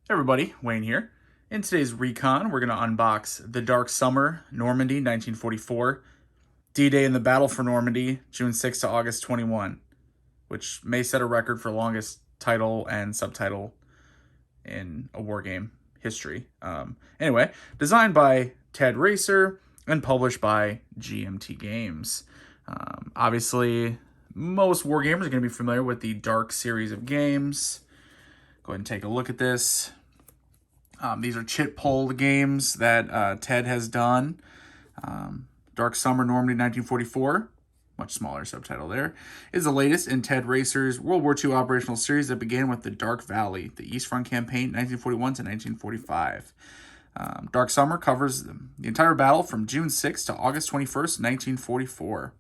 Hey everybody, Wayne here. In today's Recon, we're going to unbox The Dark Summer, Normandy, 1944, D-Day in the Battle for Normandy, June 6 to August 21, which may set a record for longest title and subtitle in a war game history. Anyway, designed by Ted Raicer and published by GMT Games. Obviously, most war gamers are going to be familiar with the Dark series of games. Go ahead and take a look at this. These are chit pull games that Ted has done. Dark Summer, Normandy, 1944. Much smaller subtitle there. Is the latest in Ted Raicer's World War II operational series that began with the Dark Valley, the East Front campaign, 1941 to 1945. Dark Summer covers the entire battle from June 6th to August 21st, 1944.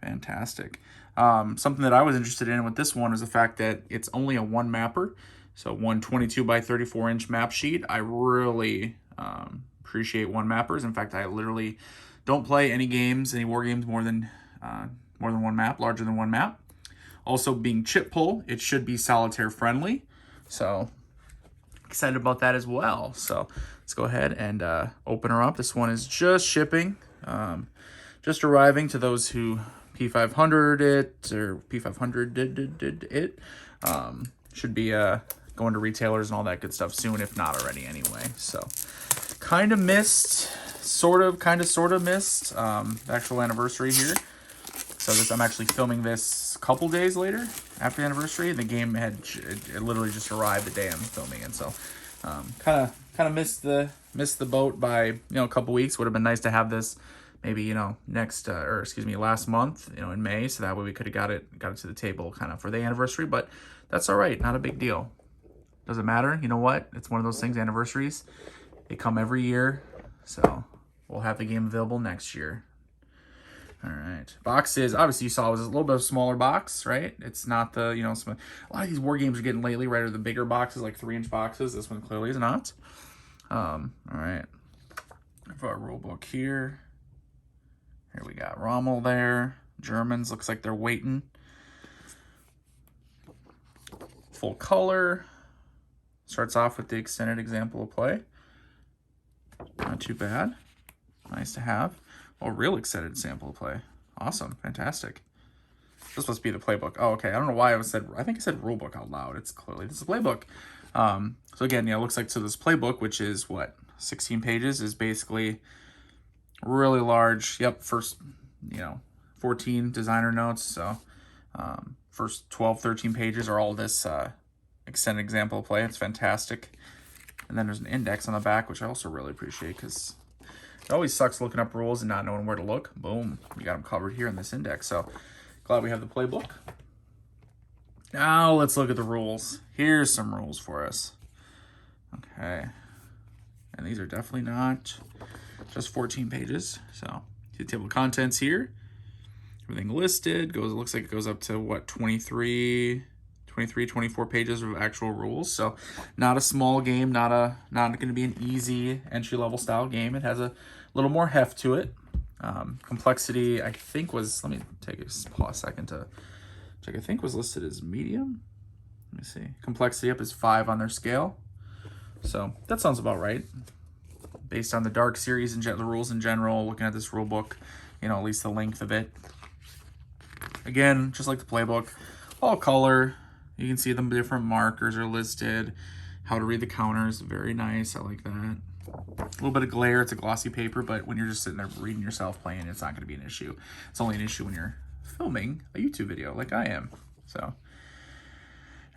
Fantastic. Something that I was interested in with this one was the fact that it's only a one mapper. So one 22 by 34 inch map sheet. I really appreciate one mappers. In fact, I literally don't play any games, any war games more than one map, larger than one map. Also being chip pull, it should be solitaire friendly. So excited about that as well. So let's go ahead and open her up. This one is just shipping, just arriving to those who P500 it or P500 did it. Should be going to retailers and all that good stuff soon, if not already anyway. So kind of missed, sort of missed the actual anniversary here. So I'm actually filming this a couple days later after the anniversary. The game had it literally just arrived the day I'm filming it. So kind of missed the boat by a couple weeks. Would have been nice to have this maybe last month, in May, so that way we could have got it to the table kind of for the anniversary. But that's all right, not a big deal. Doesn't matter. You know what? It's one of those things. Anniversaries, they come every year, so we'll have the game available next year. All right. Box is, obviously you saw it was a little bit of a smaller box, right? It's not the, a lot of these war games are getting lately, right, are the bigger boxes, like 3-inch boxes. This one clearly is not. All right. For our rule book here. Here we got Rommel there. Germans, looks like they're waiting. Full color. Starts off with the extended example of play. Not too bad. Nice to have. Oh, real extended sample of play. Awesome. Fantastic. This must be the playbook. Oh, okay. I don't know why I think I said rulebook out loud. It's clearly this is a playbook. So again, it looks like this playbook, which is what, 16 pages, is basically really large. Yep, first 14 designer notes. So first 12, 13 pages are all this extended example of play. It's fantastic. And then there's an index on the back, which I also really appreciate, because it always sucks looking up rules and not knowing where to look. Boom, you got them covered here in this index. So glad we have the playbook. Now let's look at the rules. Here's some rules for us. Okay, and these are definitely not just 14 pages. So the table of contents here, everything listed looks like it goes up to what, 23, 24 pages of actual rules. So not a small game, not going to be an easy entry-level style game. It has a little more heft to it. Complexity, I think was, let me take a second to check. I think was listed as medium. Let me see. Complexity up is 5 on their scale. So that sounds about right. Based on the Dark series and the rules in general, looking at this rule book, at least the length of it. Again, just like the playbook, all color. You can see the different markers are listed. How to read the counters, very nice. I like that. A little bit of glare. It's a glossy paper, but when you're just sitting there reading yourself playing, it's not going to be an issue. It's only an issue when you're filming a YouTube video like I am. So,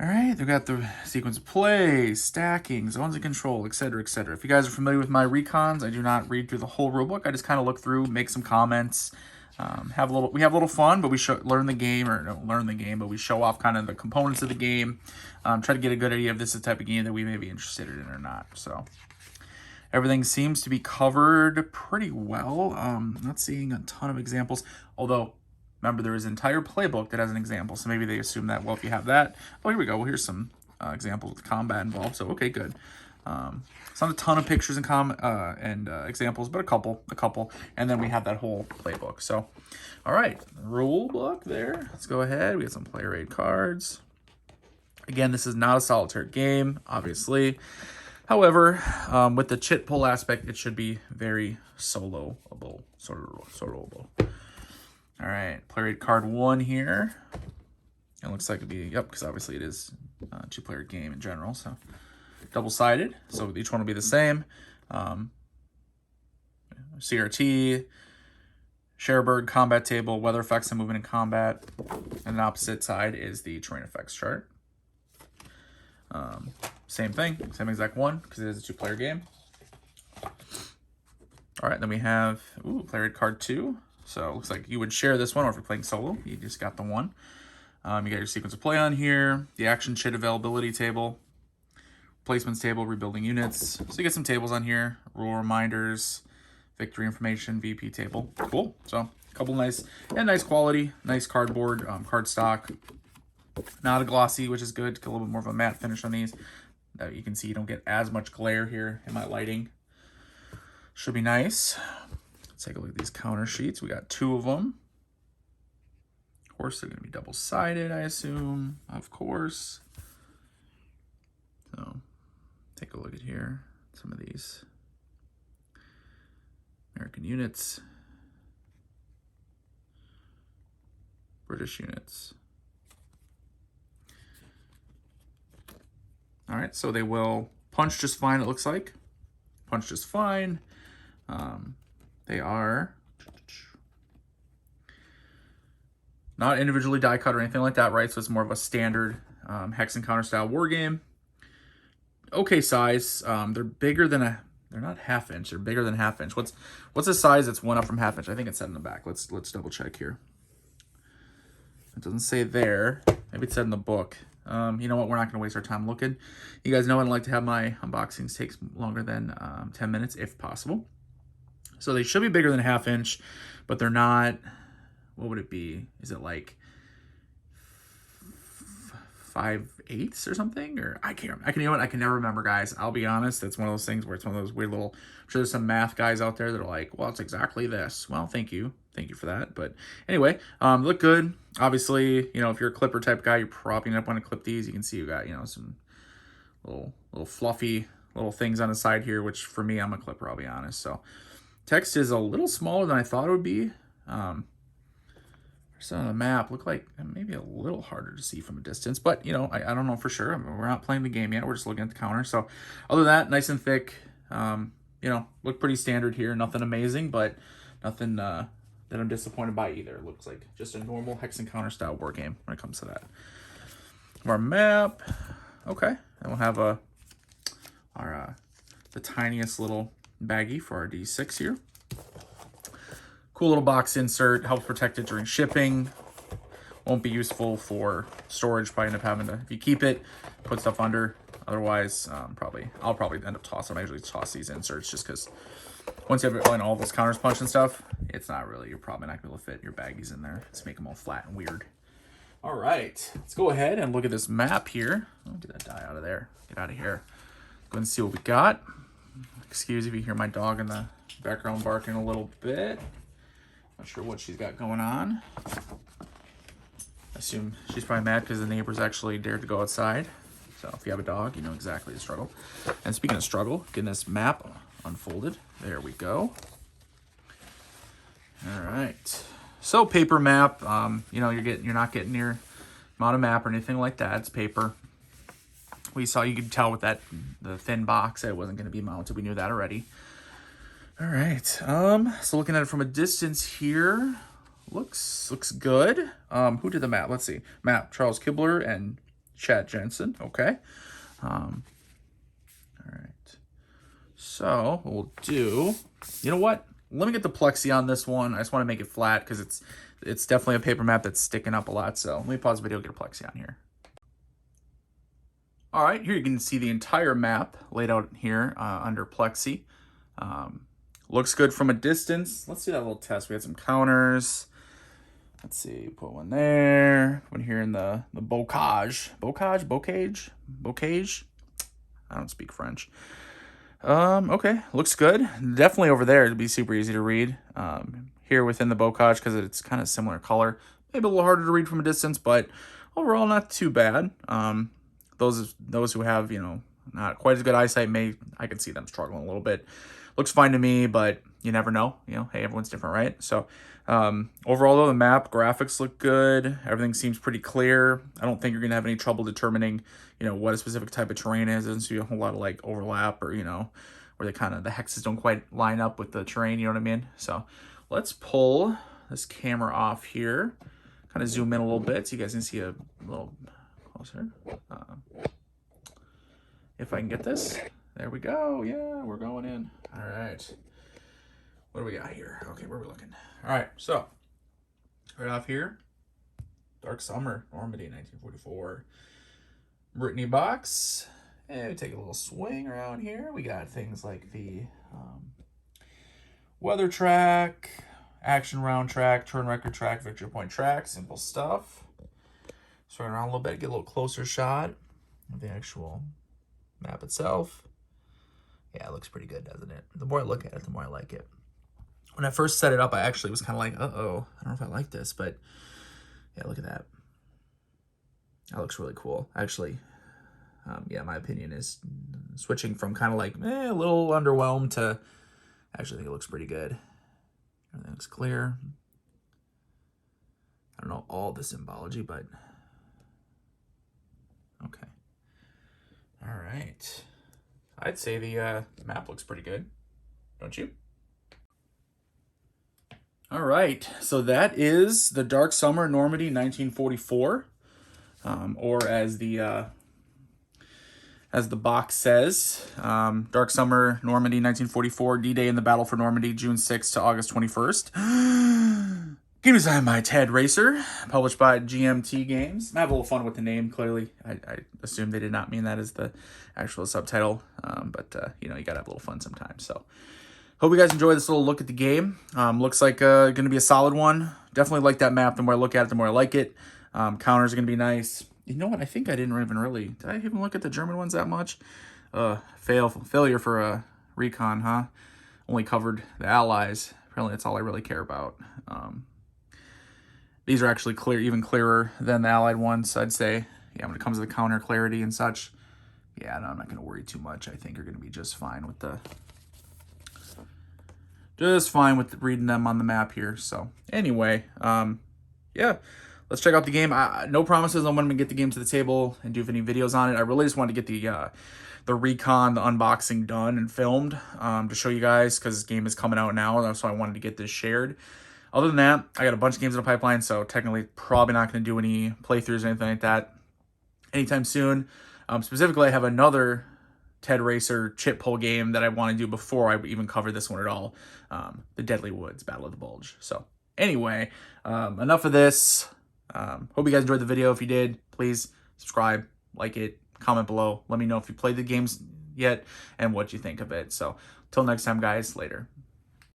all right, they've got the sequence of play, stacking, zones of control, etc., etc. If you guys are familiar with my recons, I do not read through the whole rulebook. I just kind of look through, make some comments. We have a little fun, but we learn the game, but we show off kind of the components of the game. Try to get a good idea if this is the type of game that we may be interested in or not. So everything seems to be covered pretty well. Not seeing a ton of examples, although remember there is an entire playbook that has an example. So maybe they assume that, well, if you have that, oh, here we go. Well, here's some examples with combat involved. So okay, good. It's not a ton of pictures and examples, but a couple, and then we have that whole playbook. So, all right, rule book there. Let's go ahead. We got some player aid cards. Again, this is not a solitaire game, obviously. However, with the chit pull aspect, it should be very soloable. Soloable. All right, player aid card 1 here. It looks like it'd be, yep, because obviously it is a 2-player game in general, so double-sided. So each one will be the same. CRT, Cherbourg combat table, weather effects and movement in combat. And the opposite side is the terrain effects chart. Same thing, same exact one, because it is a 2-player game. All right, then we have, player aid card 2. So it looks like you would share this one, or if you're playing solo, you just got the one. You got your sequence of play on here, the action chit availability table, placements table, rebuilding units. So you get some tables on here, rule reminders, victory information, VP table. Cool. So a couple nice quality, nice cardboard, cardstock. Not a glossy, which is good. Get a little bit more of a matte finish on these. You can see you don't get as much glare here in my lighting. Should be nice. Let's take a look at these counter sheets. We got 2 of them. Of course, they're going to be double-sided, I assume. Of course. So, take a look at here. Some of these American units. British units. All right, so they will punch just fine, it looks like. Punch just fine. They are not individually die cut or anything like that, right? So it's more of a standard hex and counter style war game. Okay size. They're bigger than they're not ½ inch. They're bigger than ½ inch. What's the size that's 1 up from ½ inch? I think it's said in the back. Let's double check here. It doesn't say there. Maybe it's said in the book. You know what? We're not going to waste our time looking. You guys know I like to have my unboxings take longer than 10 minutes if possible. So they should be bigger than ½ inch, but they're not. What would it be? Is it like 5/8 or something? Or I can't remember. You know what? I can never remember, guys. I'll be honest. It's one of those things where it's one of those weird little. I'm sure there's some math guys out there that are like, well, it's exactly this. Well, thank you. Thank you for that. But anyway, look good. Obviously, you know, if you're a clipper type guy, you're probably going to want to clip these. You can see you got, you know, some little fluffy little things on the side here, which for me, I'm a clipper, I'll be honest. So text is a little smaller than I thought it would be. So on the map, look like maybe a little harder to see from a distance, but you know, I don't know for sure. I mean, we're not playing the game yet. We're just looking at the counter. So other than that, nice and thick. You know, look pretty standard here. Nothing amazing, but nothing that I'm disappointed by either. It looks like just a normal hex and counter style war game when it comes to that. Our map. Okay, and we'll have the tiniest little baggie for our D6 here. Cool little box insert, helps protect it during shipping. Won't be useful for storage. Probably end up having to, if you keep it, put stuff under. Otherwise, I'll probably end up tossing them. I usually toss these inserts just because once you have all this counters punch and stuff, it's not really, you're probably not going to be able to fit your baggies in there. Just make them all flat and weird. All right, let's go ahead and look at this map here. Oh, get that die out of there. Get out of here. Go and see what we got. Excuse if you hear my dog in the background barking a little bit. Not sure what she's got going on. I assume she's probably mad because the neighbors actually dared to go outside. So if you have a dog, you know exactly the struggle. And speaking of struggle, getting this map unfolded. There we go. All right. So paper map. You know, you're not getting your amount of map or anything like that. It's paper. You could tell with the thin box that it wasn't going to be mounted. We knew that already. All right. So looking at it from a distance here, looks good. Who did the map? Let's see. Map Charles Kibler and Chad Jensen. Okay. All right. So what we'll do, you know what? Let me get the plexi on this one. I just want to make it flat because it's definitely a paper map that's sticking up a lot. So let me pause the video, get a plexi on here. All right, here you can see the entire map laid out here under plexi. Looks good from a distance. Let's do that little test. We had some counters. Let's see, put one there. One here in the bocage. Bocage? I don't speak French. Okay, looks good. Definitely over there, it'd be super easy to read. Here within the bocage, because it's kind of similar color. Maybe a little harder to read from a distance, but overall not too bad. those who have, not quite as good eyesight, I can see them struggling a little bit. Looks fine to me, but you never know. Hey, everyone's different, right? So overall, though, the map graphics look good. Everything seems pretty clear. I don't think you're going to have any trouble determining, what a specific type of terrain is. There doesn't see a whole lot of like overlap or, where the hexes don't quite line up with the terrain, you know what I mean? So let's pull this camera off here, kind of zoom in a little bit so you guys can see a little closer. If I can get this. There we go. Yeah, we're going in. All right. What do we got here? Okay, where are we looking? All right, so right off here, Dark Summer, Normandy, 1944. Brittany box. And we take a little swing around here. We got things like the weather track, action round track, turn record track, victory point track, simple stuff. Swing around a little bit, get a little closer shot of the actual map itself. Yeah, it looks pretty good, doesn't it? The more I look at it, the more I like it. When I first set it up, I actually was kind of like, uh-oh, I don't know if I like this, but yeah, look at that. That looks really cool. Actually, yeah, my opinion is switching from kind of like, a little underwhelmed to, I actually think it looks pretty good. Everything looks clear. I don't know all the symbology, but okay. All right. I'd say the map looks pretty good, don't you? All right, so that is the Dark Summer Normandy 1944, or as the box says, Dark Summer Normandy 1944, D-Day in the Battle for Normandy, June 6th to August 21st. Game designed by Ted Raicer, published by GMT Games. I have a little fun with the name, clearly. I assume they did not mean that as the actual subtitle, but you gotta have a little fun sometimes. So, hope you guys enjoy this little look at the game. Looks like going to be a solid one. Definitely like that map. The more I look at it, the more I like it. Counters are going to be nice. You know what? I think I didn't even really... Did I even look at the German ones that much? Failure for Recon, huh? Only covered the Allies. Apparently that's all I really care about. These are actually clear, even clearer than the Allied ones, I'd say. Yeah, when it comes to the counter clarity and such. Yeah, no, I'm not going to worry too much. I think you're going to be just fine with the... Just fine with reading them on the map here. So anyway, yeah, let's check out the game. No promises on when I'm gonna get the game to the table and do any videos on it. I really just wanted to get the Recon, the unboxing done and filmed to show you guys, because this game is coming out now. That's why I wanted to get this shared. Other than that, I got a bunch of games in the pipeline, so technically probably not going to do any playthroughs or anything like that anytime soon. Specifically, I have another Ted Raicer chit pull game that I want to do before I even cover this one at all. The Deadly Woods Battle of the Bulge. So anyway, enough of this. Hope you guys enjoyed the video. If you did, please subscribe, like it, comment below. Let me know if you played the games yet and what you think of it. So till next time, guys, later.